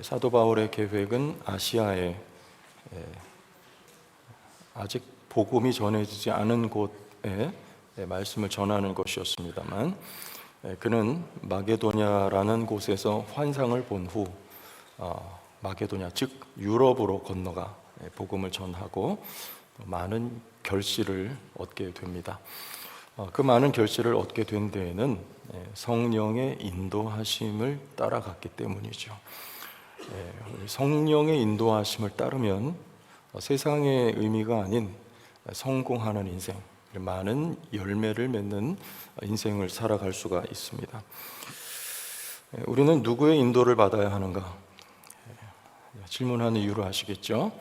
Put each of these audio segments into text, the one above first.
사도 바울의 계획은 아시아에 아직 복음이 전해지지 않은 곳에 말씀을 전하는 것이었습니다만, 그는 마게도냐라는 곳에서 환상을 본 후 마게도냐 즉 유럽으로 건너가 복음을 전하고 많은 결실을 얻게 됩니다. 그 많은 결실을 얻게 된 데에는 성령의 인도하심을 따라갔기 때문이죠. 성령의 인도하심을 따르면 세상의 의미가 아닌 성공하는 인생, 많은 열매를 맺는 인생을 살아갈 수가 있습니다. 우리는 누구의 인도를 받아야 하는가? 질문하는 이유를 아시겠죠?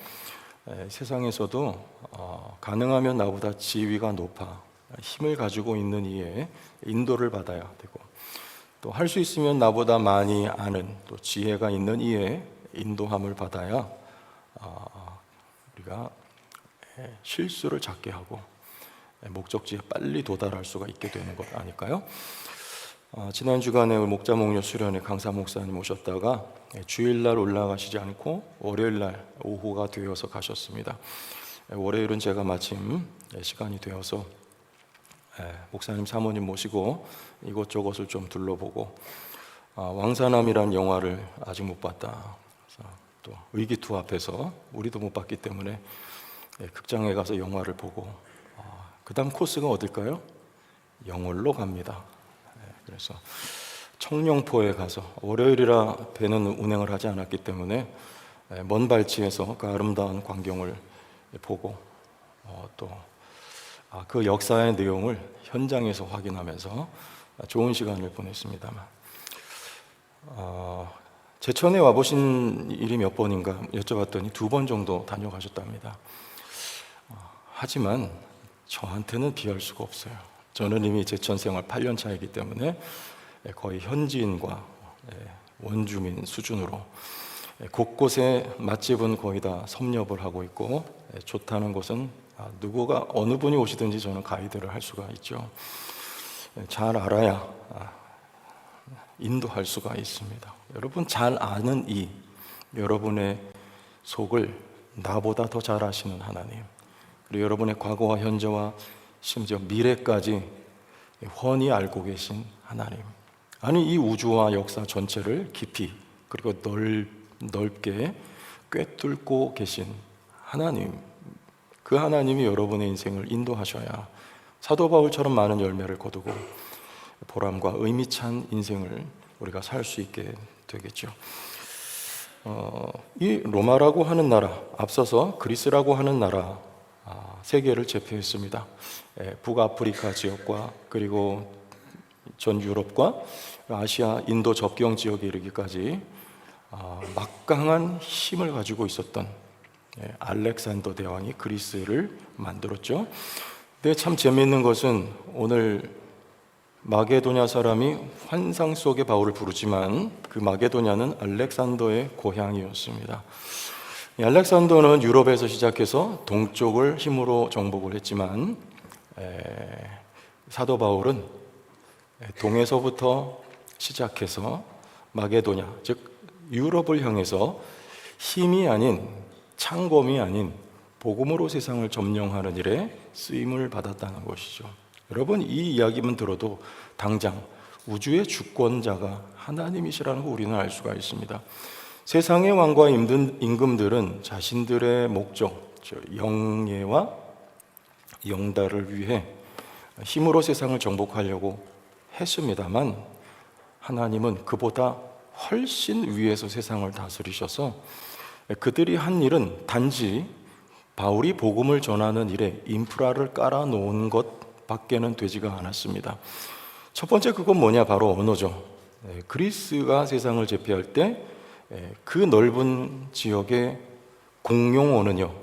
세상에서도 가능하면 나보다 지위가 높아 힘을 가지고 있는 이에 인도를 받아야 되고, 또 할 수 있으면 나보다 많이 아는 또 지혜가 있는 이에 인도함을 받아야 우리가 실수를 작게 하고 목적지에 빨리 도달할 수가 있게 되는 것 아닐까요? 지난 주간에 목자 목녀 수련회 강사 목사님 오셨다가 주일날 올라가시지 않고 월요일날 오후가 되어서 가셨습니다. 월요일은 제가 마침 시간이 되어서 목사님 사모님 모시고 이곳저곳을 좀 둘러보고, 왕사남이란 영화를 아직 못 봤다, 또 의기투합해서 우리도 못 봤기 때문에 극장에 가서 영화를 보고, 그 다음 코스가 어딜까요? 영월로 갑니다. 그래서 청룡포에 가서, 월요일이라 배는 운행을 하지 않았기 때문에 먼 발치에서 그 아름다운 광경을 보고, 또 그 역사의 내용을 현장에서 확인하면서 좋은 시간을 보냈습니다만, 제천에 와보신 일이 몇 번인가 여쭤봤더니 2번 정도 다녀가셨답니다. 하지만 저한테는 비할 수가 없어요. 저는 이미 제천 생활 8년 차이기 때문에 거의 현지인과 원주민 수준으로 곳곳에 맛집은 거의 다 섭렵을 하고 있고, 좋다는 곳은 누구가 어느 분이 오시든지 저는 가이드를 할 수가 있죠. 잘 알아야 인도할 수가 있습니다. 여러분 잘 아는 여러분의 속을 나보다 더 잘 아시는 하나님, 그리고 여러분의 과거와 현재와 심지어 미래까지 훤히 알고 계신 하나님, 아니 이 우주와 역사 전체를 깊이 그리고 넓게 꿰뚫고 계신 하나님, 그 하나님이 여러분의 인생을 인도하셔야 사도 바울처럼 많은 열매를 거두고 보람과 의미 찬 인생을 우리가 살 수 있게 되겠죠. 이 로마라고 하는 나라, 앞서서 그리스라고 하는 나라 세 개를 제패했습니다. 북아프리카 지역과 그리고 전 유럽과 아시아, 인도 접경 지역에 이르기까지 막강한 힘을 가지고 있었던 알렉산더 대왕이 그리스를 만들었죠. 근데 참 재미있는 것은 오늘 마게도냐 사람이 환상 속의 바울을 부르지만 그 마게도냐는 알렉산더의 고향이었습니다. 알렉산더는 유럽에서 시작해서 동쪽을 힘으로 정복을 했지만, 사도 바울은 동에서부터 시작해서 마게도냐 즉 유럽을 향해서 힘이 아닌, 창검이 아닌 복음으로 세상을 점령하는 일에 쓰임을 받았다는 것이죠. 여러분 이 이야기만 들어도 당장 우주의 주권자가 하나님이시라는 거 우리는 알 수가 있습니다. 세상의 왕과 임금들은 자신들의 목적, 영예와 영달을 위해 힘으로 세상을 정복하려고 했습니다만, 하나님은 그보다 훨씬 위에서 세상을 다스리셔서 그들이 한 일은 단지 바울이 복음을 전하는 일에 인프라를 깔아놓은 것 밖에는 되지가 않았습니다. 첫 번째 그건 뭐냐? 바로 언어죠. 그리스가 세상을 제패할 때 그 넓은 지역의 공용어는요,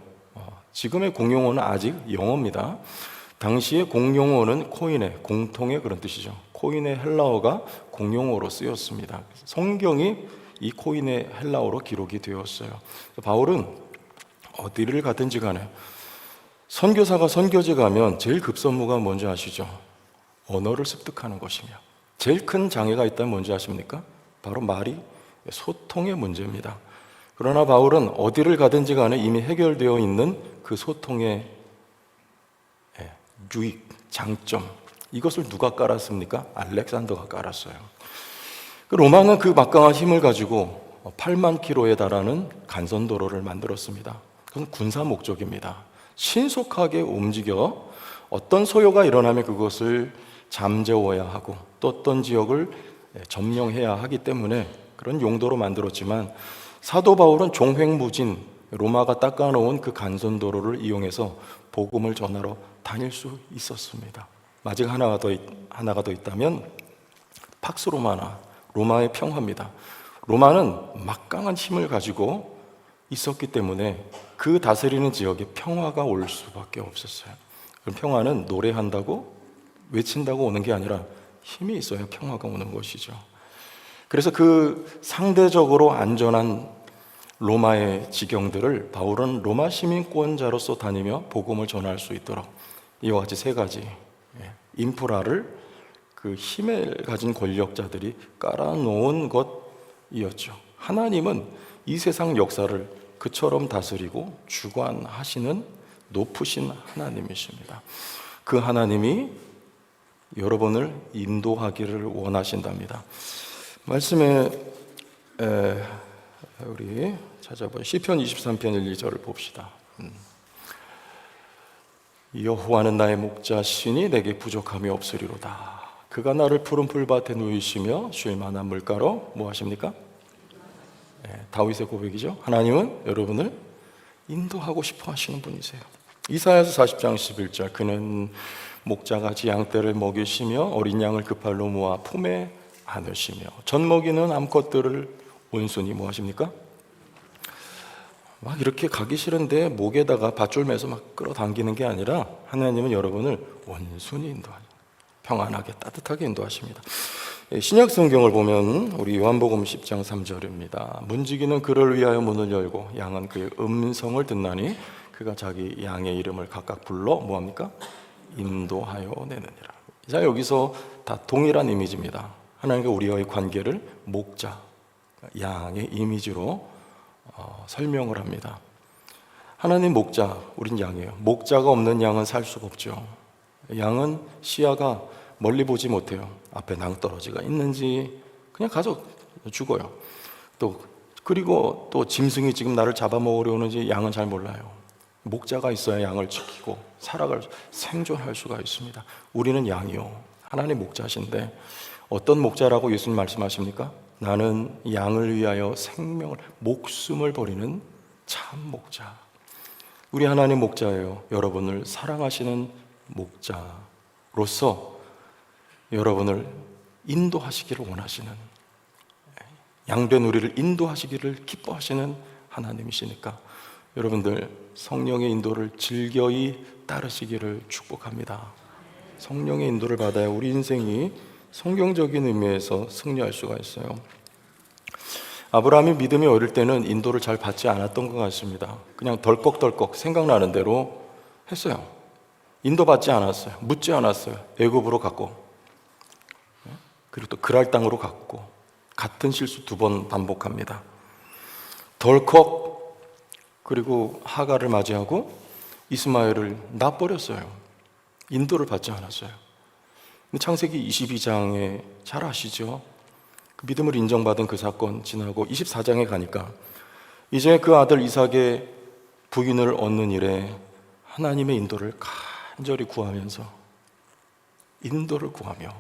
지금의 공용어는 아직 영어입니다. 당시의 공용어는 코이네, 공통의 그런 뜻이죠. 코이네 헬라어가 공용어로 쓰였습니다. 성경이 이 코이네 헬라어로 기록이 되었어요. 바울은 어디를 가든지 간에, 선교사가 선교지 가면 제일 급선무가 뭔지 아시죠? 언어를 습득하는 것이며, 제일 큰 장애가 있다면 뭔지 아십니까? 바로 말이 소통의 문제입니다. 그러나 바울은 어디를 가든지 간에 이미 해결되어 있는 그 소통의 유익, 장점, 이것을 누가 깔았습니까? 알렉산더가 깔았어요. 로마는 그 막강한 힘을 가지고 8만 킬로에 달하는 간선도로를 만들었습니다. 그건 군사 목적입니다. 신속하게 움직여 어떤 소요가 일어나면 그것을 잠재워야 하고 또 어떤 지역을 점령해야 하기 때문에 그런 용도로 만들었지만, 사도 바울은 종횡무진 로마가 닦아놓은 그 간선도로를 이용해서 복음을 전하러 다닐 수 있었습니다. 아직 하나가 더 있다면 팍스 로마나 로마의 평화입니다. 로마는 막강한 힘을 가지고 있었기 때문에 그 다스리는 지역에 평화가 올 수밖에 없었어요. 그럼 평화는 노래한다고 외친다고 오는 게 아니라 힘이 있어야 평화가 오는 것이죠. 그래서 그 상대적으로 안전한 로마의 지경들을 바울은 로마 시민권자로서 다니며 복음을 전할 수 있도록 이와 같이 세 가지 인프라를 그 힘을 가진 권력자들이 깔아놓은 것이었죠. 하나님은 이 세상 역사를 그처럼 다스리고 주관하시는 높으신 하나님이십니다. 그 하나님이 여러분을 인도하기를 원하신답니다. 말씀에 우리 찾아보죠. 시편 23편 1, 2절을 봅시다. 여호와는 나의 목자시니 내게 부족함이 없으리로다. 그가 나를 푸른 풀밭에 누이시며 쉴 만한 물가로 뭐 하십니까? 다윗의 고백이죠. 하나님은 여러분을 인도하고 싶어 하시는 분이세요. 이사야서 40장 11절, 그는 목자같이 양떼를 먹이시며 어린 양을 그 팔로 모아 품에 안으시며 젖먹이는 암컷들을 온순히 뭐 하십니까? 막 이렇게 가기 싫은데 목에다가 밧줄 매서 막 끌어당기는 게 아니라 하나님은 여러분을 온순히 인도하십니다. 평안하게 따뜻하게 인도하십니다. 신약 성경을 보면 우리 요한복음 10장 3절입니다. 문지기는 그를 위하여 문을 열고 양은 그의 음성을 듣나니 그가 자기 양의 이름을 각각 불러 뭐합니까? 인도하여 내느니라. 자, 여기서 다 동일한 이미지입니다. 하나님과 우리와의 관계를 목자, 양의 이미지로 설명을 합니다. 하나님 목자, 우린 양이에요. 목자가 없는 양은 살 수가 없죠. 양은 시야가 멀리 보지 못해요. 앞에 낭떠러지가 있는지 그냥 가서 죽어요. 그리고 또 짐승이 지금 나를 잡아먹으려 오는지 양은 잘 몰라요. 목자가 있어야 양을 지키고 살아갈 생존할 수가 있습니다. 우리는 양이요, 하나님 목자신데 어떤 목자라고 예수님 말씀하십니까? 나는 양을 위하여 생명을, 목숨을 버리는 참 목자. 우리 하나님 목자예요. 여러분을 사랑하시는 목자로서 여러분을 인도하시기를 원하시는, 양된 우리를 인도하시기를 기뻐하시는 하나님이시니까 여러분들 성령의 인도를 즐겨이 따르시기를 축복합니다. 성령의 인도를 받아야 우리 인생이 성경적인 의미에서 승리할 수가 있어요. 아브라함이 믿음이 어릴 때는 인도를 잘 받지 않았던 것 같습니다. 그냥 덜컥덜컥 생각나는 대로 했어요. 인도받지 않았어요. 묻지 않았어요. 애굽으로 갔고 그리고 또 그랄 땅으로 갔고 같은 실수 2번 반복합니다. 덜컥 그리고 하가를 맞이하고 이스마엘을 놔버렸어요. 인도를 받지 않았어요. 창세기 22장에 잘 아시죠? 그 믿음을 인정받은 그 사건 지나고 24장에 가니까 이제 그 아들 이삭의 부인을 얻는 일에 하나님의 인도를 간절히 구하면서 인도를 구하며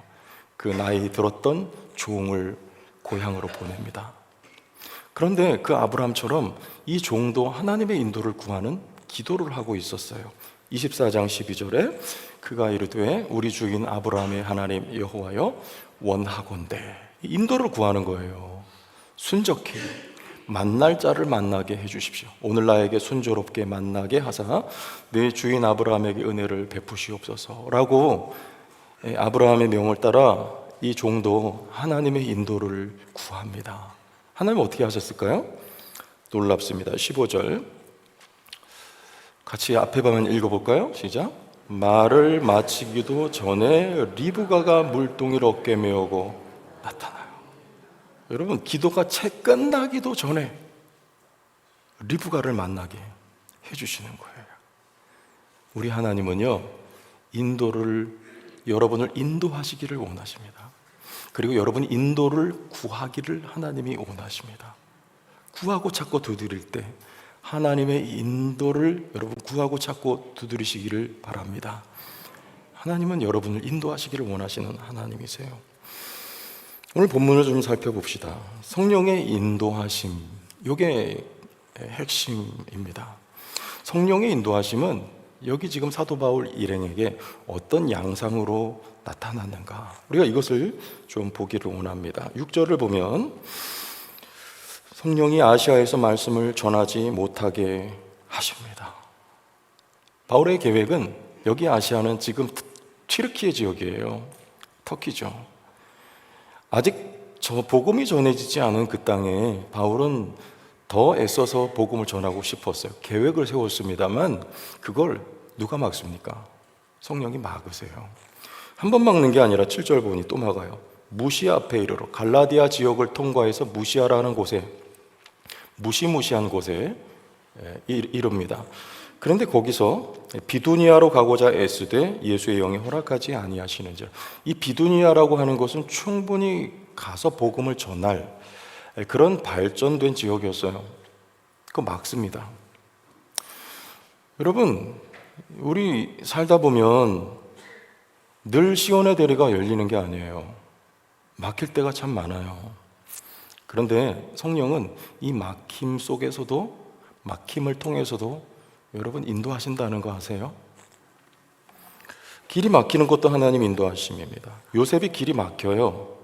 그 나이 들었던 종을 고향으로 보냅니다. 그런데 그 아브라함처럼 이 종도 하나님의 인도를 구하는 기도를 하고 있었어요. 24장 12절에 그가 이르되 우리 주인 아브라함의 하나님 여호와여 원하건대, 인도를 구하는 거예요. 순적히 만날 자를 만나게 해주십시오. 오늘 나에게 순조롭게 만나게 하사 내 주인 아브라함에게 은혜를 베푸시옵소서라고 아브라함의 명을 따라 이 종도 하나님의 인도를 구합니다. 하나님 어떻게 하셨을까요? 놀랍습니다. 15절 같이 앞에 보면 읽어볼까요? 시작. 말을 마치기도 전에 리브가가 물동이를 어깨 메우고 나타나요. 여러분, 기도가 채 끝나기도 전에 리브가를 만나게 해주시는 거예요. 우리 하나님은요, 여러분을 인도하시기를 원하십니다. 그리고 여러분이 인도를 구하기를 하나님이 원하십니다. 구하고 찾고 두드릴 때 하나님의 인도를 여러분 구하고 찾고 두드리시기를 바랍니다. 하나님은 여러분을 인도하시기를 원하시는 하나님이세요. 오늘 본문을 좀 살펴봅시다. 성령의 인도하심, 이게 핵심입니다. 성령의 인도하심은 여기 지금 사도 바울 일행에게 어떤 양상으로 나타났는가, 우리가 이것을 좀 보기를 원합니다. 6절을 보면 성령이 아시아에서 말씀을 전하지 못하게 하십니다. 바울의 계획은, 여기 아시아는 지금 튀르키예 지역이에요. 터키죠. 아직 저 복음이 전해지지 않은 그 땅에 바울은 더 애써서 복음을 전하고 싶었어요. 계획을 세웠습니다만 그걸 누가 막습니까? 성령이 막으세요. 한 번 막는 게 아니라 7절 보니 또 막아요. 무시아 앞에 이르러 갈라디아 지역을 통과해서 무시아라는 곳에, 무시무시한 곳에 이릅니다. 그런데 거기서 비두니아로 가고자 애쓰되 예수의 영이 허락하지 아니하시는지라. 이 비두니아라고 하는 것은 충분히 가서 복음을 전할 그런 발전된 지역이었어요. 그거 막습니다. 여러분, 우리 살다 보면 늘 시온의 대리가 열리는 게 아니에요. 막힐 때가 참 많아요. 그런데 성령은 이 막힘 속에서도, 막힘을 통해서도 여러분 인도하신다는 거 아세요? 길이 막히는 것도 하나님 인도하심입니다. 요셉이 길이 막혀요.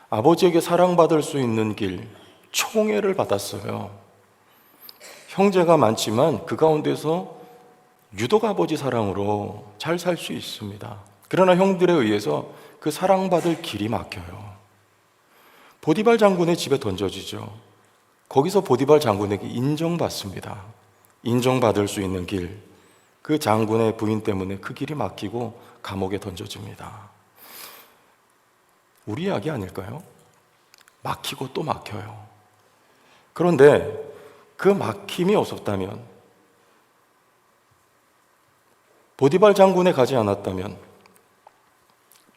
아버지에게 사랑받을 수 있는 길, 총애를 받았어요. 형제가 많지만 그 가운데서 유독 아버지 사랑으로 잘 살 수 있습니다. 그러나 형들에 의해서 그 사랑받을 길이 막혀요. 보디발 장군의 집에 던져지죠. 거기서 보디발 장군에게 인정받습니다. 인정받을 수 있는 길, 그 장군의 부인 때문에 그 길이 막히고 감옥에 던져집니다. 우리 이야기 아닐까요? 막히고 또 막혀요. 그런데 그 막힘이 없었다면, 보디발 장군에 가지 않았다면,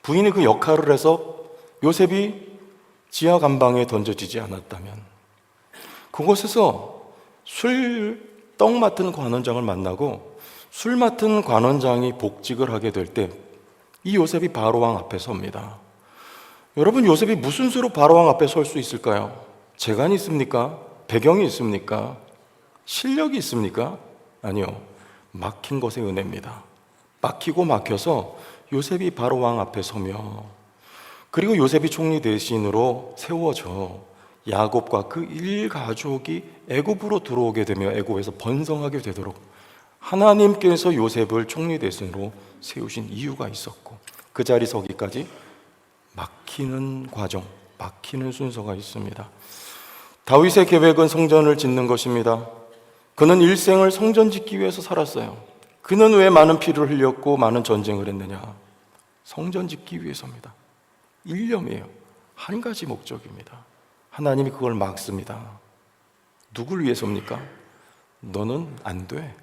부인이 그 역할을 해서 요셉이 지하 감방에 던져지지 않았다면, 그곳에서 떡 맡은 관원장을 만나고 술 맡은 관원장이 복직을 하게 될 때 이 요셉이 바로왕 앞에 섭니다. 여러분, 요셉이 무슨 수로 바로왕 앞에 설 수 있을까요? 재간이 있습니까? 배경이 있습니까? 실력이 있습니까? 아니요. 막힌 것의 은혜입니다. 막히고 막혀서 요셉이 바로왕 앞에 서며, 그리고 요셉이 총리 대신으로 세워져 야곱과 그 일가족이 애굽으로 들어오게 되며 애굽에서 번성하게 되도록 하나님께서 요셉을 총리 대신으로 세우신 이유가 있었고, 그 자리 서기까지 막히는 과정, 막히는 순서가 있습니다. 다윗의 계획은 성전을 짓는 것입니다. 그는 일생을 성전 짓기 위해서 살았어요. 그는 왜 많은 피를 흘렸고 많은 전쟁을 했느냐? 성전 짓기 위해서입니다. 일념이에요. 한 가지 목적입니다. 하나님이 그걸 막습니다. 누굴 위해서입니까? 너는 안 돼.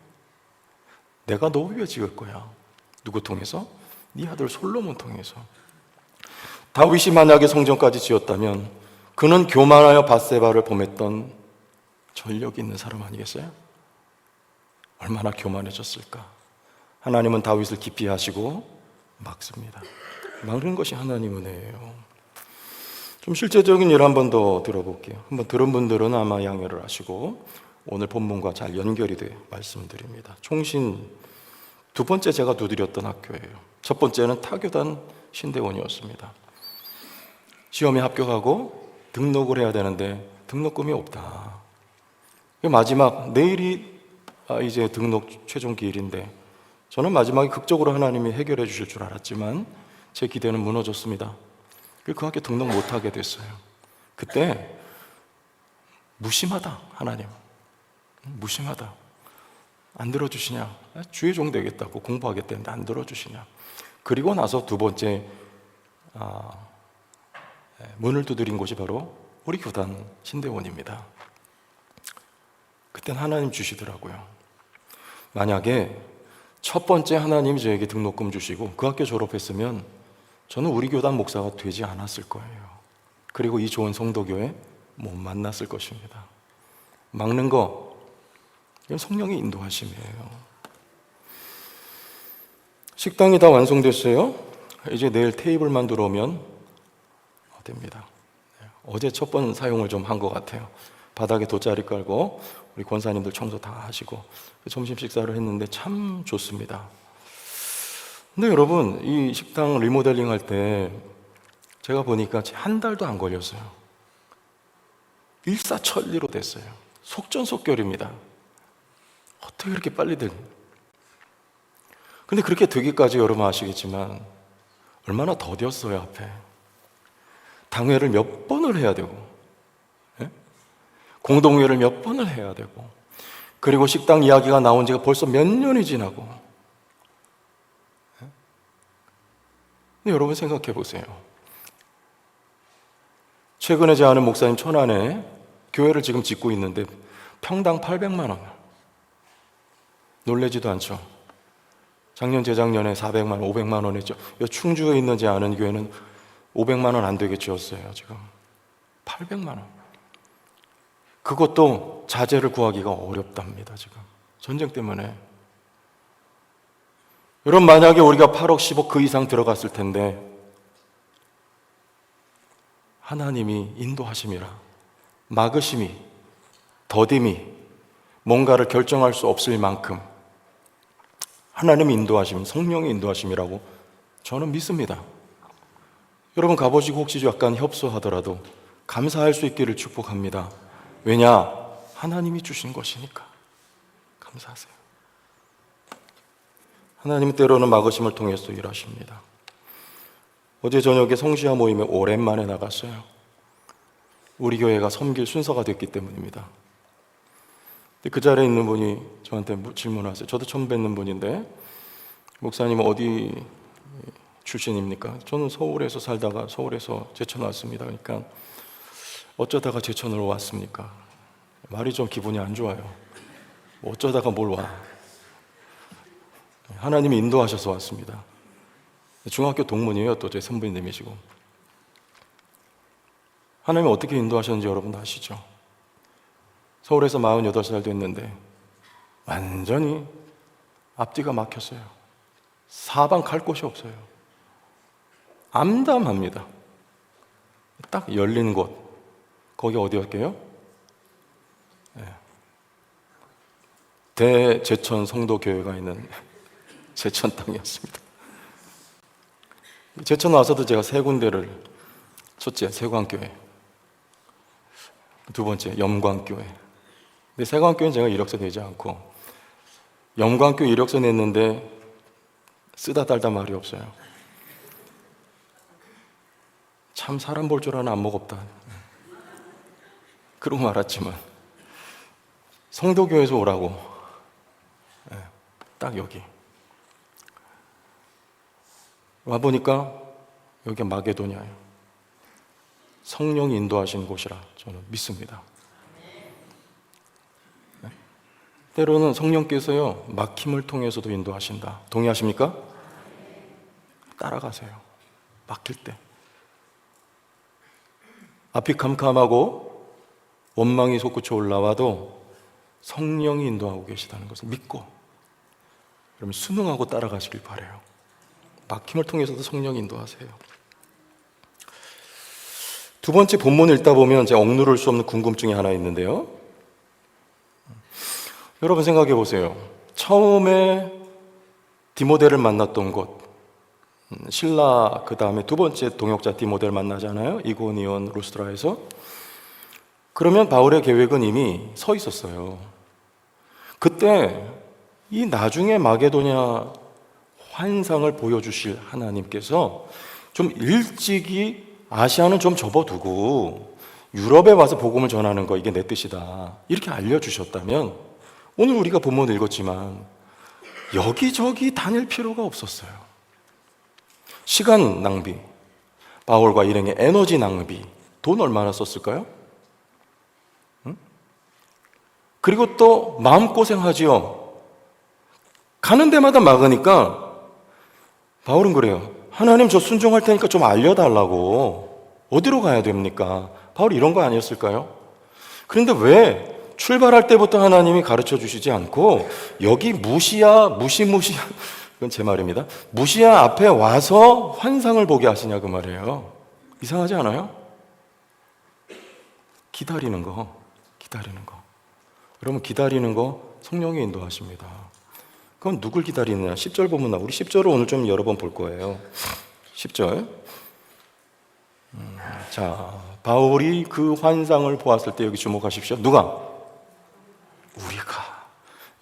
내가 너 위해 지을 거야. 누구 통해서? 네 아들 솔로몬 통해서. 다윗이 만약에 성전까지 지었다면 그는 교만하여 밧세바를 범했던 전력 있는 사람 아니겠어요? 얼마나 교만해졌을까? 하나님은 다윗을 깊이 하시고 막습니다. 막는 것이 하나님 은혜예요. 좀 실제적인 일 한 번 더 들어볼게요. 한번 들은 분들은 아마 양해를 하시고 오늘 본문과 잘 연결이 돼 말씀드립니다. 총신 두 번째 제가 두드렸던 학교예요. 첫 번째는 타교단 신대원이었습니다. 시험에 합격하고 등록을 해야 되는데 등록금이 없다. 마지막 내일이 이제 등록 최종 기일인데 저는 마지막에 극적으로 하나님이 해결해 주실 줄 알았지만 제 기대는 무너졌습니다. 그 학교 등록 못하게 됐어요. 그때 무심하다, 하나님. 무심하다. 안 들어주시냐? 주의 종 되겠다고 공부하겠다는데 안 들어주시냐? 그리고 나서 두 번째 문을 두드린 곳이 바로 우리 교단 신대원입니다. 그땐 하나님 주시더라고요. 만약에 첫 번째 하나님이 저에게 등록금 주시고 그 학교 졸업했으면 저는 우리 교단 목사가 되지 않았을 거예요. 그리고 이 좋은 성도교회 못 만났을 것입니다. 막는 거, 이건 성령의 인도하심이에요. 식당이 다 완성됐어요. 이제 내일 테이블만 들어오면 됩니다. 어제 첫 번 사용을 좀 한 것 같아요. 바닥에 돗자리 깔고 우리 권사님들 청소 다 하시고 점심 식사를 했는데 참 좋습니다. 근데 여러분, 이 식당 리모델링 할 때 제가 보니까 한 달도 안 걸렸어요. 일사천리로 됐어요. 속전속결입니다. 어떻게 이렇게 빨리 된? 근데 그렇게 되기까지 여러분 아시겠지만 얼마나 더뎠어요. 앞에 당회를 몇 번을 해야 되고, 공동회를 몇 번을 해야 되고, 그리고 식당 이야기가 나온 지가 벌써 몇 년이 지나고. 근데 여러분 생각해 보세요. 최근에 제 아는 목사님 천안에 교회를 지금 짓고 있는데 평당 800만 원. 놀라지도 않죠. 작년 재작년에 400만 원, 500만 원 했죠. 충주에 있는 제 아는 교회는 500만 원 안 되게 지었어요. 지금 800만 원. 그것도 자재를 구하기가 어렵답니다. 지금 전쟁 때문에. 여러분, 만약에 우리가 8억, 10억 그 이상 들어갔을 텐데 하나님이 인도하심이라 막으심이, 더딤이 뭔가를 결정할 수 없을 만큼 하나님의 인도하심, 성령의 인도하심이라고 저는 믿습니다. 여러분 가보시고 혹시 약간 협소하더라도 감사할 수 있기를 축복합니다. 왜냐? 하나님이 주신 것이니까 감사하세요. 하나님은 때로는 막으심을 통해서 일하십니다. 어제 저녁에 성시아 모임에 오랜만에 나갔어요. 우리 교회가 섬길 순서가 됐기 때문입니다. 그 자리에 있는 분이 저한테 질문하세요. 저도 처음 뵙는 분인데, 목사님은 어디 출신입니까? 저는 서울에서 살다가 서울에서 제천 왔습니다. 그러니까 어쩌다가 제천으로 왔습니까? 말이 좀 기분이 안 좋아요. 어쩌다가 뭘 와? 하나님이 인도하셔서 왔습니다. 중학교 동문이에요. 또 제 선배님이시고. 하나님이 어떻게 인도하셨는지 여러분 아시죠? 서울에서 48살 됐는데 완전히 앞뒤가 막혔어요. 사방 갈 곳이 없어요. 암담합니다. 딱 열린 곳, 거기 어디였게요? 대제천 성도교회가 있는 제천 땅이었습니다. 제천 와서도 제가 세 군데를, 첫째 세광교회, 두 번째 염광교회. 근데 세광교회는 제가 이력서 내지 않고, 염광교회 이력서 냈는데 쓰다 달다 말이 없어요. 참 사람 볼 줄 아는 안목 없다. 그러고 말았지만 성도교회에서 오라고 딱 여기 와보니까 여기가 마게도냐예요. 성령이 인도하시는 곳이라 저는 믿습니다. 때로는 성령께서요 막힘을 통해서도 인도하신다. 동의하십니까? 따라가세요. 막힐 때 앞이 캄캄하고 원망이 솟구쳐 올라와도 성령이 인도하고 계시다는 것을 믿고 여러분 순응하고 따라가시길 바라요. 막힘을 통해서도 성령이 인도하세요. 두 번째 본문을 읽다 보면 제가 억누를 수 없는 궁금증이 하나 있는데요. 여러분 생각해 보세요. 처음에 디모데를 만났던 곳, 신라 그 다음에 두 번째 동역자 디모데를 만나잖아요. 이고니온 루스드라에서. 그러면 바울의 계획은 이미 서 있었어요. 그때 이 나중에 마게도냐 환상을 보여주실 하나님께서 좀 일찍이 아시아는 좀 접어두고 유럽에 와서 복음을 전하는 거, 이게 내 뜻이다, 이렇게 알려주셨다면 오늘 우리가 본문 읽었지만 여기저기 다닐 필요가 없었어요. 시간 낭비, 바울과 일행의 에너지 낭비, 돈 얼마나 썼을까요? 그리고 또 마음고생하지요. 가는 데마다 막으니까 바울은 그래요. 하나님, 저 순종할 테니까 좀 알려달라고. 어디로 가야 됩니까? 바울이 이런 거 아니었을까요? 그런데 왜 출발할 때부터 하나님이 가르쳐 주시지 않고 여기 무시야, 이건 제 말입니다. 무시야 앞에 와서 환상을 보게 하시냐 그 말이에요. 이상하지 않아요? 기다리는 거. 여러분, 기다리는 거 성령이 인도하십니다. 그럼 누굴 기다리느냐? 10절 보면 우리 10절을 오늘 좀 여러 번 볼 거예요. 10절. 자, 바울이 그 환상을 보았을 때 여기 주목하십시오. 누가? 우리가.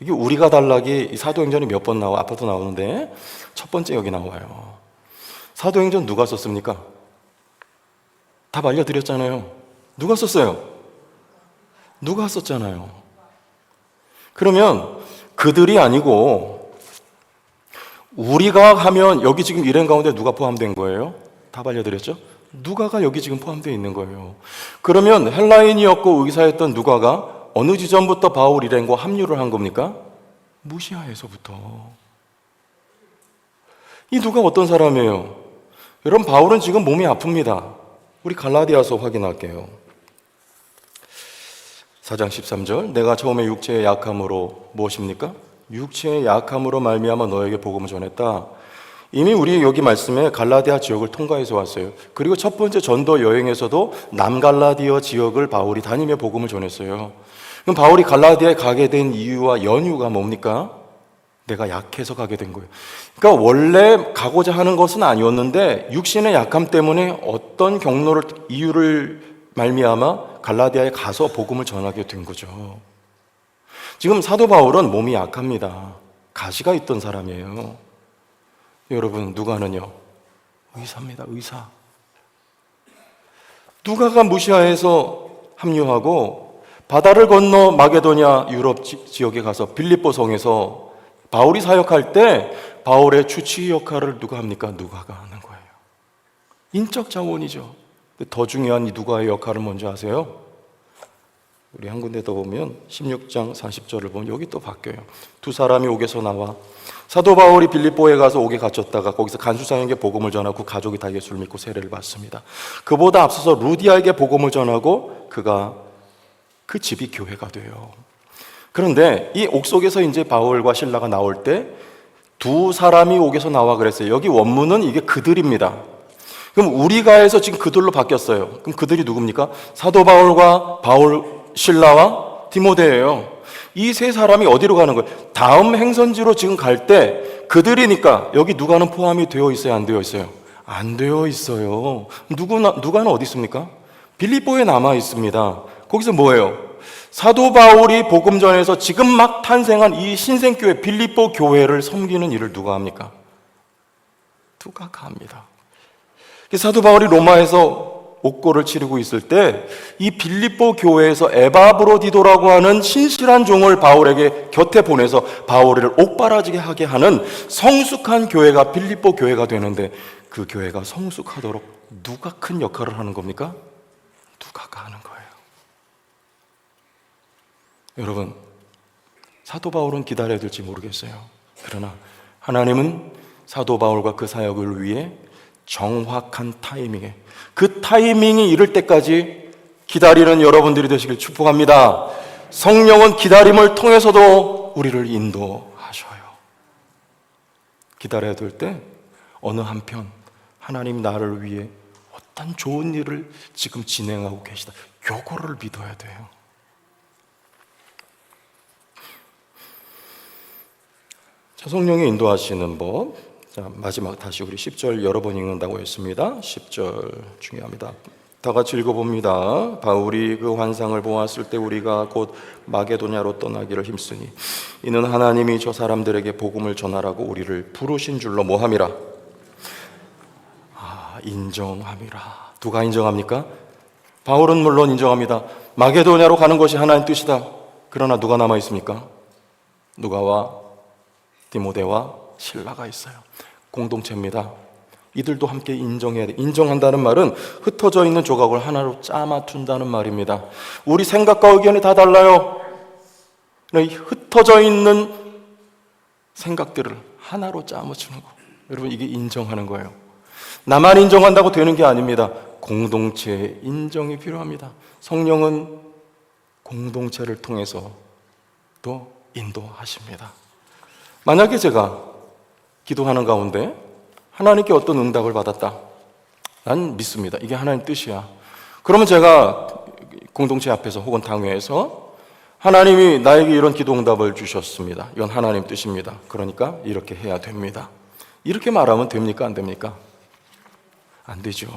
이게 우리가 단락이 사도행전이 몇 번 나와? 앞으로 나오는데 첫 번째 여기 나와요. 사도행전 누가 썼습니까? 답 알려드렸잖아요. 누가 썼어요? 누가 썼잖아요. 그러면 그들이 아니고 우리가 하면 여기 지금 일행 가운데 누가 포함된 거예요? 답 알려드렸죠? 누가가 여기 지금 포함되어 있는 거예요. 그러면 헬라인이었고 의사였던 누가가 어느 지점부터 바울 일행과 합류를 한 겁니까? 무시아에서부터. 이 누가 어떤 사람이에요? 여러분, 바울은 지금 몸이 아픕니다. 우리 갈라디아서 확인할게요. 4장 13절. 내가 처음에 육체의 약함으로 무엇입니까? 육체의 약함으로 말미암아 너에게 복음을 전했다. 이미 우리 여기 말씀에 갈라디아 지역을 통과해서 왔어요. 그리고 첫 번째 전도 여행에서도 남갈라디아 지역을 바울이 다니며 복음을 전했어요. 그럼 바울이 갈라디아에 가게 된 이유와 연유가 뭡니까? 내가 약해서 가게 된 거예요. 그러니까 원래 가고자 하는 것은 아니었는데 육신의 약함 때문에 어떤 경로를, 이유를 말미암아 갈라디아에 가서 복음을 전하게 된 거죠. 지금 사도 바울은 몸이 약합니다. 가시가 있던 사람이에요. 여러분, 누가는요? 의사입니다. 의사. 누가가 무시아에서 합류하고 바다를 건너 마게도냐 유럽 지역에 가서 빌립보 성에서 바울이 사역할 때 바울의 주치 역할을 누가 합니까? 누가가 하는 거예요. 인적 자원이죠. 더 중요한 이 누가의 역할을 뭔지 아세요? 우리 한 군데 더 보면 16장 40절을 보면 여기 또 바뀌어요. 두 사람이 옥에서 나와 사도 바울이 빌립보에 가서 옥에 갇혔다가 거기서 간수장에게 복음을 전하고 가족이 다 예수를 믿고 세례를 받습니다. 그보다 앞서서 루디아에게 복음을 전하고 그가 그 집이 교회가 돼요. 그런데 이 옥 속에서 이제 바울과 실라가 나올 때 두 사람이 옥에서 나와 그랬어요. 여기 원문은 이게 그들입니다. 그럼 우리가에서 지금 그들로 바뀌었어요. 그럼 그들이 누굽니까? 사도 바울과 실라와 디모데예요. 이 세 사람이 어디로 가는 거예요? 다음 행선지로 지금 갈 때 그들이니까 여기 누가는 포함이 되어 있어요? 안 되어 있어요? 안 되어 있어요. 누가는 어디 있습니까? 빌립보에 남아 있습니다. 거기서 뭐예요? 사도 바울이 복음 전에서 지금 막 탄생한 이 신생교회 빌립보 교회를 섬기는 일을 누가 합니까? 누가가 합니다. 사도 바울이 로마에서 옥고를 치르고 있을 때 이 빌립보 교회에서 에바브로디도라고 하는 신실한 종을 바울에게 곁에 보내서 바울을 옥바라지게 하게 하는 성숙한 교회가 빌립보 교회가 되는데 그 교회가 성숙하도록 누가 큰 역할을 하는 겁니까? 누가가 하는 거예요. 여러분, 사도 바울은 기다려야 될지 모르겠어요. 그러나 하나님은 사도 바울과 그 사역을 위해 정확한 타이밍에, 그 타이밍이 이를 때까지 기다리는 여러분들이 되시길 축복합니다. 성령은 기다림을 통해서도 우리를 인도하셔요. 기다려야 될 때 어느 한편 하나님 나를 위해 어떤 좋은 일을 지금 진행하고 계시다. 요거를 믿어야 돼요. 자, 성령이 인도하시는 법. 자, 마지막 다시 우리 10절 여러 번 읽는다고 했습니다. 10절 중요합니다. 다 같이 읽어봅니다. 바울이 그 환상을 보았을 때 우리가 곧 마게도냐로 떠나기를 힘쓰니 이는 하나님이 저 사람들에게 복음을 전하라고 우리를 부르신 줄로 뭐함이라? 인정함이라. 누가 인정합니까? 바울은 물론 인정합니다. 마게도냐로 가는 것이 하나님 뜻이다. 그러나 누가 남아 있습니까? 누가와 디모데와 실라가 있어요. 공동체입니다. 이들도 함께 인정해야 돼. 인정한다는 말은 흩어져 있는 조각을 하나로 짜맞춘다는 말입니다. 우리 생각과 의견이 다 달라요. 흩어져 있는 생각들을 하나로 짜맞추는 거. 여러분, 이게 인정하는 거예요. 나만 인정한다고 되는 게 아닙니다. 공동체의 인정이 필요합니다. 성령은 공동체를 통해서 또 인도하십니다. 만약에 제가 기도하는 가운데 하나님께 어떤 응답을 받았다, 난 믿습니다. 이게 하나님 뜻이야. 그러면 제가 공동체 앞에서 혹은 당회에서 하나님이 나에게 이런 기도 응답을 주셨습니다. 이건 하나님 뜻입니다. 그러니까 이렇게 해야 됩니다. 이렇게 말하면 됩니까? 안 됩니까? 안 되죠.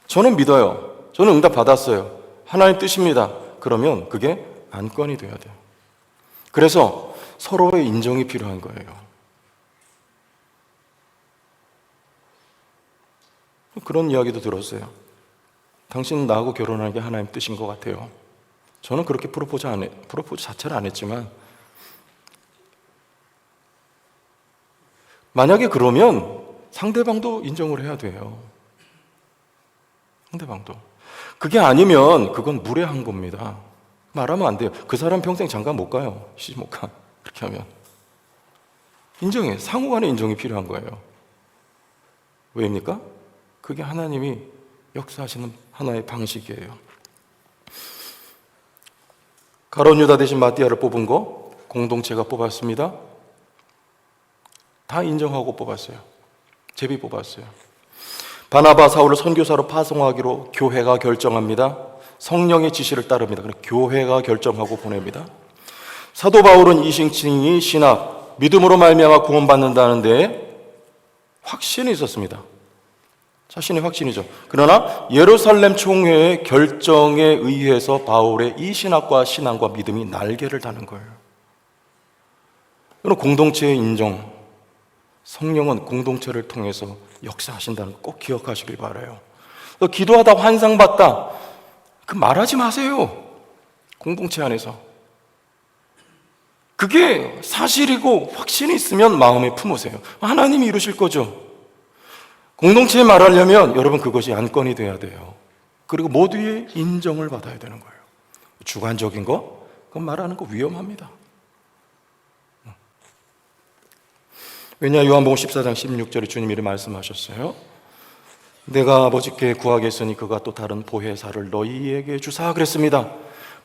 저는 믿어요. 저는 응답 받았어요. 하나님 뜻입니다. 그러면 그게 안건이 돼야 돼요. 그래서 서로의 인정이 필요한 거예요. 그런 이야기도 들었어요. 당신은 나하고 결혼하는 게 하나님 뜻인 것 같아요. 저는 그렇게 프로포즈 자체를 안 했지만, 만약에 그러면 상대방도 인정을 해야 돼요. 상대방도. 그게 아니면 그건 무례한 겁니다. 말하면 안 돼요. 그 사람 평생 장가 못 가요. 시집 못 가. 그렇게 하면. 인정해. 상호간의 인정이 필요한 거예요. 왜입니까? 그게 하나님이 역사하시는 하나의 방식이에요. 가룟 유다 대신 마띠아를 뽑은 거 공동체가 뽑았습니다. 다 인정하고 뽑았어요. 제비 뽑았어요. 바나바 사울을 선교사로 파송하기로 교회가 결정합니다. 성령의 지시를 따릅니다. 교회가 결정하고 보냅니다. 사도 바울은 이신칭이 신학, 믿음으로 말미암아 구원받는다는데 확신이 있었습니다. 자신의 확신이죠. 그러나 예루살렘 총회의 결정에 의해서 바울의 이 신학과 신앙과 믿음이 날개를 다는 거예요. 그럼 공동체의 인정, 성령은 공동체를 통해서 역사하신다는 거 꼭 기억하시길 바라요. 기도하다 환상봤다, 그 말하지 마세요. 공동체 안에서 그게 사실이고 확신이 있으면 마음에 품으세요. 하나님이 이루실 거죠. 공동체에 말하려면 여러분 그것이 안건이 돼야 돼요. 그리고 모두의 인정을 받아야 되는 거예요. 주관적인 거, 그건 말하는 거 위험합니다. 왜냐, 요한복음 14장 16절에 주님이 이렇게 말씀하셨어요. 내가 아버지께 구하겠으니 그가 또 다른 보혜사를 너희에게 주사 그랬습니다.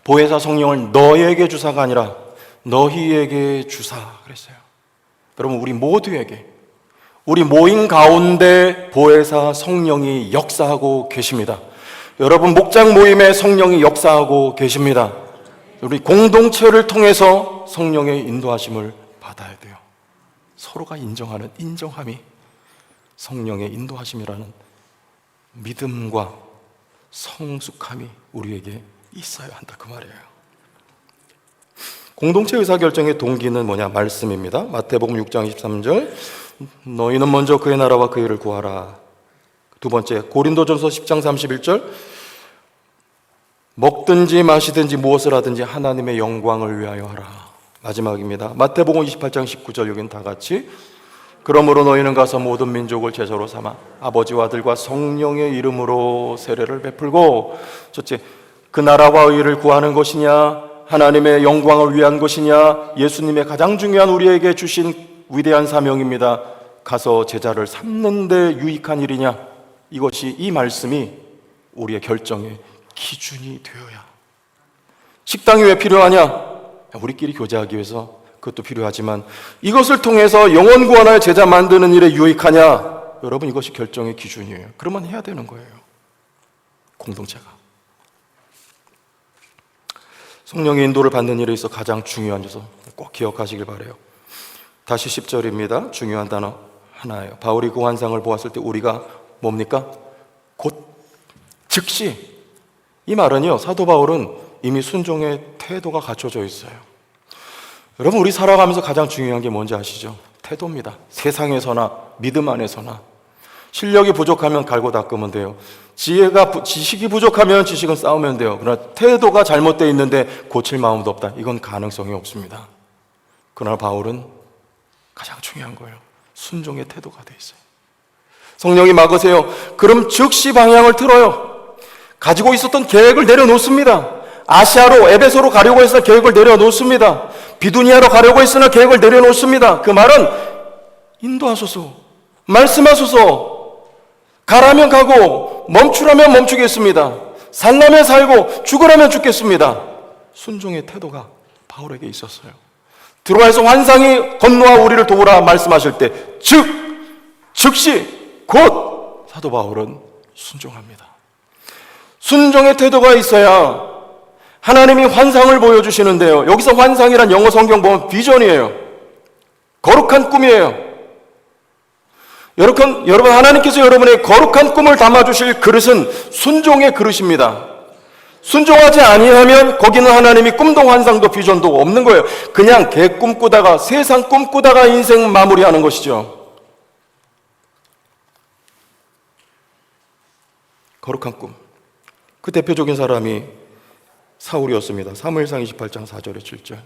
보혜사 성령을 너희에게 주사가 아니라 너희에게 주사 그랬어요. 여러분, 우리 모두에게, 우리 모임 가운데 보혜사 성령이 역사하고 계십니다. 여러분 목장 모임에 성령이 역사하고 계십니다. 우리 공동체를 통해서 성령의 인도하심을 받아야 돼요. 서로가 인정하는 인정함이 성령의 인도하심이라는 믿음과 성숙함이 우리에게 있어야 한다, 그 말이에요. 공동체 의사결정의 동기는 뭐냐? 말씀입니다. 마태복음 6장 23절, 너희는 먼저 그의 나라와 그의 일을 구하라. 두 번째, 고린도전서 10장 31절, 먹든지 마시든지 무엇을 하든지 하나님의 영광을 위하여 하라. 마지막입니다. 마태복음 28장 19절, 여기는 다 같이, 그러므로 너희는 가서 모든 민족을 제자로 삼아 아버지와 아들과 성령의 이름으로 세례를 베풀고, 첫째, 그 나라와 의를 구하는 것이냐, 하나님의 영광을 위한 것이냐, 예수님의 가장 중요한 우리에게 주신 위대한 사명입니다. 가서 제자를 삼는 데 유익한 일이냐, 이것이, 이 말씀이 우리의 결정의 기준이 되어야. 식당이 왜 필요하냐? 우리끼리 교제하기 위해서 그것도 필요하지만 이것을 통해서 영혼 구원하여 제자 만드는 일에 유익하냐? 여러분, 이것이 결정의 기준이에요. 그러면 해야 되는 거예요. 공동체가 성령의 인도를 받는 일에 있어 가장 중요한 요소 꼭 기억하시길 바라요. 다시 10절입니다. 중요한 단어 하나예요. 바울이 그 환상을 보았을 때 우리가 뭡니까? 곧 즉시. 이 말은요, 사도 바울은 이미 순종의 태도가 갖춰져 있어요. 여러분, 우리 살아가면서 가장 중요한 게 뭔지 아시죠? 태도입니다. 세상에서나 믿음 안에서나. 실력이 부족하면 갈고 닦으면 돼요. 지식이 부족하면 지식은 쌓으면 돼요. 그러나 태도가 잘못되어 있는데 고칠 마음도 없다, 이건 가능성이 없습니다. 그러나 바울은 가장 중요한 거예요. 순종의 태도가 돼 있어요. 성령이 막으세요. 그럼 즉시 방향을 틀어요. 가지고 있었던 계획을 내려놓습니다. 아시아로 에베소로 가려고 했으나 계획을 내려놓습니다. 비두니아로 가려고 했으나 계획을 내려놓습니다. 그 말은 인도하소서, 말씀하소서, 가라면 가고 멈추라면 멈추겠습니다. 살라면 살고 죽으라면 죽겠습니다. 순종의 태도가 바울에게 있었어요. 들어와서 환상이 건너와 우리를 도우라 말씀하실 때 즉시 곧 사도 바울은 순종합니다. 순종의 태도가 있어야 하나님이 환상을 보여주시는데요. 여기서 환상이란 영어 성경 보면 비전이에요. 거룩한 꿈이에요. 여러분, 하나님께서 여러분의 거룩한 꿈을 담아주실 그릇은 순종의 그릇입니다. 순종하지 아니하면 거기는 하나님이 꿈도 환상도 비전도 없는 거예요. 그냥 개 꿈꾸다가, 세상 꿈꾸다가 인생 마무리하는 것이죠. 거룩한 꿈. 그 대표적인 사람이 사울이었습니다. 사무엘상 28장 4절에 7절.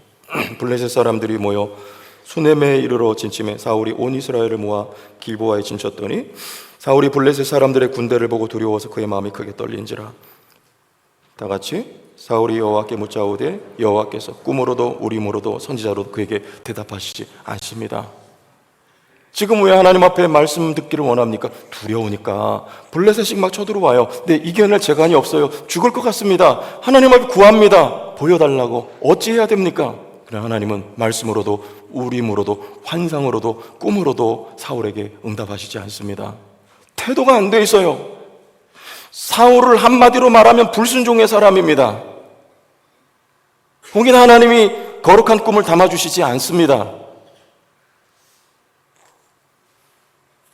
블레셋 사람들이 모여 수넴에 이르러 진침해 사울이 온 이스라엘을 모아 길보아에 진쳤더니 사울이 블레셋 사람들의 군대를 보고 두려워서 그의 마음이 크게 떨린지라. 다 같이 사울이 여호와께 묻자오되 여호와께서 꿈으로도 우림으로도 선지자로도 그에게 대답하시지 않습니다. 지금 왜 하나님 앞에 말씀 듣기를 원합니까? 두려우니까. 블레셋이 막 쳐들어와요. 근데 이겨낼 재간이 없어요. 죽을 것 같습니다. 하나님 앞에 구합니다. 보여달라고. 어찌해야 됩니까? 그러나 하나님은 말씀으로도 우림으로도 환상으로도 꿈으로도 사울에게 응답하시지 않습니다. 태도가 안 돼 있어요. 사울을 한마디로 말하면 불순종의 사람입니다. 거기는 하나님이 거룩한 꿈을 담아주시지 않습니다.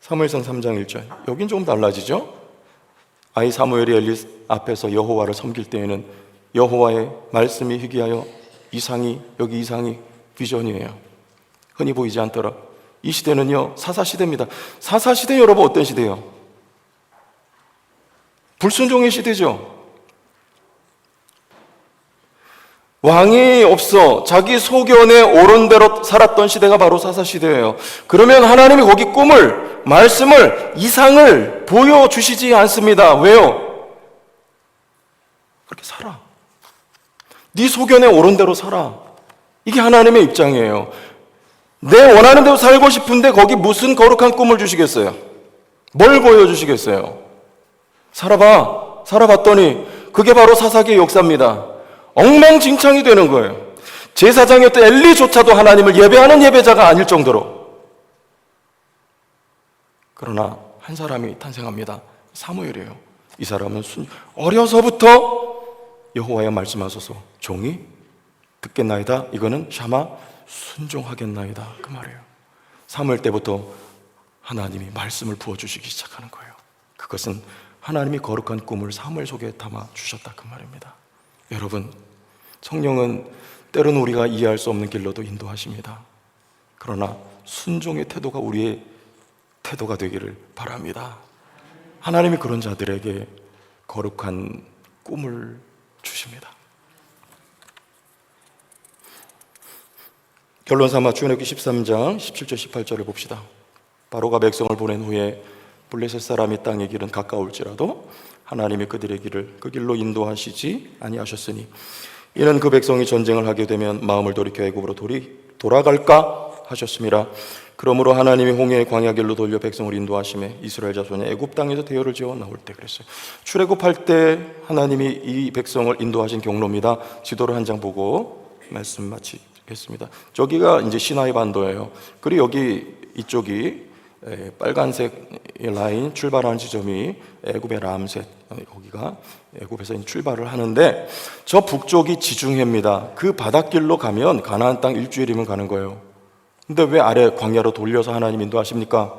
사무엘상 3장 1절. 여긴 조금 달라지죠? 아이 사무엘이 엘리 앞에서 여호와를 섬길 때에는 여호와의 말씀이 희귀하여 이상이, 여기 이상이 비전이에요. 흔히 보이지 않더라. 이 시대는요, 사사시대입니다. 사사시대 여러분 어떤 시대예요? 불순종의 시대죠. 왕이 없어 자기 소견에 옳은 대로 살았던 시대가 바로 사사시대예요. 그러면 하나님이 거기 꿈을, 말씀을, 이상을 보여주시지 않습니다. 왜요? 그렇게 살아. 네 소견에 옳은 대로 살아. 이게 하나님의 입장이에요. 내 원하는 대로 살고 싶은데 거기 무슨 거룩한 꿈을 주시겠어요? 뭘 보여주시겠어요? 살아봤더니 그게 바로 사사기의 역사입니다. 엉망진창이 되는 거예요. 제사장이었던 엘리조차도 하나님을 예배하는 예배자가 아닐 정도로. 그러나 한 사람이 탄생합니다. 사무엘이에요. 이 사람은 어려서부터 여호와여 말씀하소서 종이 듣겠나이다. 이거는 샤마 순종하겠나이다. 그 말이에요. 사무엘 때부터 하나님이 말씀을 부어주시기 시작하는 거예요. 그것은 하나님이 거룩한 꿈을 사무엘 속에 담아 주셨다. 그 말입니다. 여러분, 성령은 때로는 우리가 이해할 수 없는 길로도 인도하십니다. 그러나 순종의 태도가 우리의 태도가 되기를 바랍니다. 하나님이 그런 자들에게 거룩한 꿈을 주십니다. 결론 삼아 출애굽기 13장 17절 18절을 봅시다. 바로가 백성을 보낸 후에 블레셋 사람이 땅의 길은 가까울지라도 하나님이 그들의 길을 그 길로 인도하시지 아니하셨으니 이는 그 백성이 전쟁을 하게 되면 마음을 돌이켜 애굽으로 돌아갈까 하셨습니다. 그러므로 하나님이 홍해의 광야 길로 돌려 백성을 인도하심에 이스라엘 자손이 애굽 땅에서 대열을 지어 나올 때 그랬어요. 출애굽할 때 하나님이 이 백성을 인도하신 경로입니다. 지도를 한 장 보고 말씀 마치겠습니다. 저기가 이제 시나이 반도예요. 그리고 여기 이쪽이 빨간색 라인 출발하는 지점이 애굽의 람셋, 거기가 애굽에서 출발을 하는데 저 북쪽이 지중해입니다. 그 바닷길로 가면 가나안 땅 일주일이면 가는 거예요. 근데 왜 아래 광야로 돌려서 하나님 인도하십니까?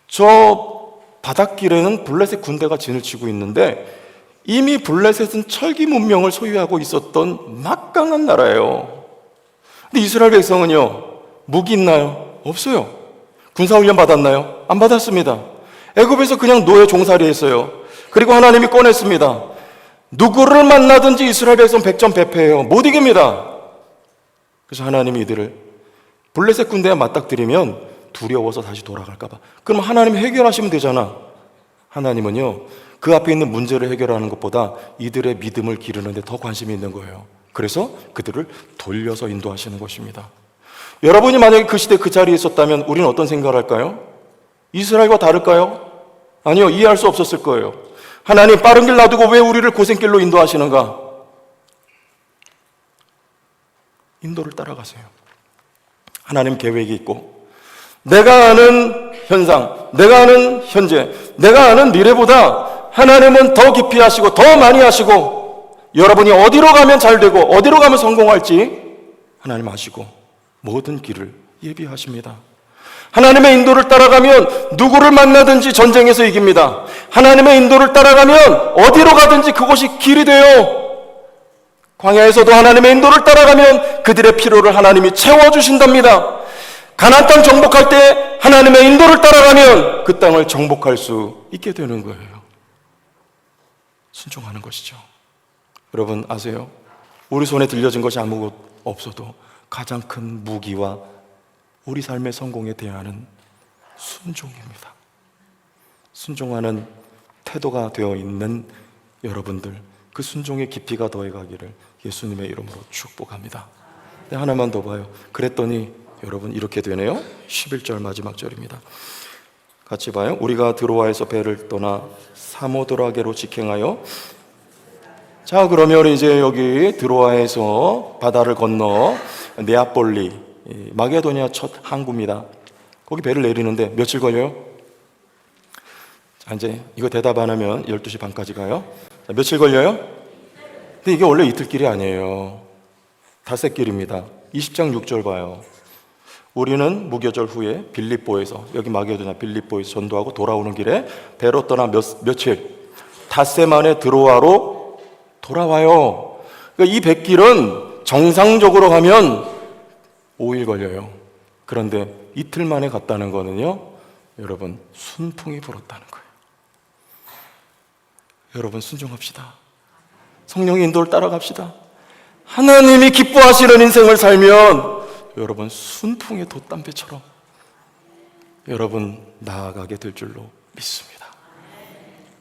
저 바닷길에는 블레셋 군대가 진을 치고 있는데 이미 블레셋은 철기 문명을 소유하고 있었던 막강한 나라예요. 근데 이스라엘 백성은요, 무기 있나요? 없어요. 군사훈련 받았나요? 안 받았습니다. 애굽에서 그냥 노예 종살이 했어요. 그리고 하나님이 꺼냈습니다. 누구를 만나든지 이스라엘 백성 백전백패예요. 못 이깁니다. 그래서 하나님이 이들을 블레셋 군대에 맞닥뜨리면 두려워서 다시 돌아갈까 봐. 그럼 하나님이 해결하시면 되잖아. 하나님은요, 그 앞에 있는 문제를 해결하는 것보다 이들의 믿음을 기르는 데 더 관심이 있는 거예요. 그래서 그들을 돌려서 인도하시는 것입니다. 여러분이 만약에 그 시대 그 자리에 있었다면 우리는 어떤 생각을 할까요? 이스라엘과 다를까요? 아니요, 이해할 수 없었을 거예요. 하나님, 빠른 길 놔두고 왜 우리를 고생길로 인도하시는가? 인도를 따라가세요. 하나님 계획이 있고, 내가 아는 현상, 내가 아는 현재, 내가 아는 미래보다 하나님은 더 깊이 하시고 더 많이 하시고, 여러분이 어디로 가면 잘 되고 어디로 가면 성공할지 하나님 아시고 모든 길을 예비하십니다. 하나님의 인도를 따라가면 누구를 만나든지 전쟁에서 이깁니다. 하나님의 인도를 따라가면 어디로 가든지 그곳이 길이 돼요. 광야에서도 하나님의 인도를 따라가면 그들의 필요를 하나님이 채워주신답니다. 가나안 땅 정복할 때 하나님의 인도를 따라가면 그 땅을 정복할 수 있게 되는 거예요. 순종하는 것이죠. 여러분 아세요? 우리 손에 들려진 것이 아무것도 없어도 가장 큰 무기와 우리 삶의 성공에 대하는 순종입니다. 순종하는 태도가 되어 있는 여러분들, 그 순종의 깊이가 더해가기를 예수님의 이름으로 축복합니다. 네, 하나만 더 봐요. 그랬더니 여러분 이렇게 되네요. 11절 마지막 절입니다. 같이 봐요. 우리가 드로아에서 배를 떠나 사모드라게로 직행하여, 자 그러면 이제 여기 드로아에서 바다를 건너 네아폴리, 마게도니아 첫 항구입니다. 거기 배를 내리는데 며칠 걸려요? 자, 이제 이거 대답 안 하면 12시 반까지 가요. 자, 며칠 걸려요? 근데 이게 원래 이틀길이 아니에요. 닷새길입니다. 20장 6절 봐요. 우리는 무교절 후에 빌립보에서, 여기 마게도냐 빌립보에서 전도하고 돌아오는 길에 배로 떠나 며칠? 닷새 만에 드로아로 돌아와요. 그러니까 이 백길은 정상적으로 가면 5일 걸려요. 그런데 이틀 만에 갔다는 거는요, 여러분 순풍이 불었다는 거예요. 여러분 순종합시다. 성령의 인도를 따라갑시다. 하나님이 기뻐하시는 인생을 살면 여러분 순풍의 돛담배처럼 여러분 나아가게 될 줄로 믿습니다.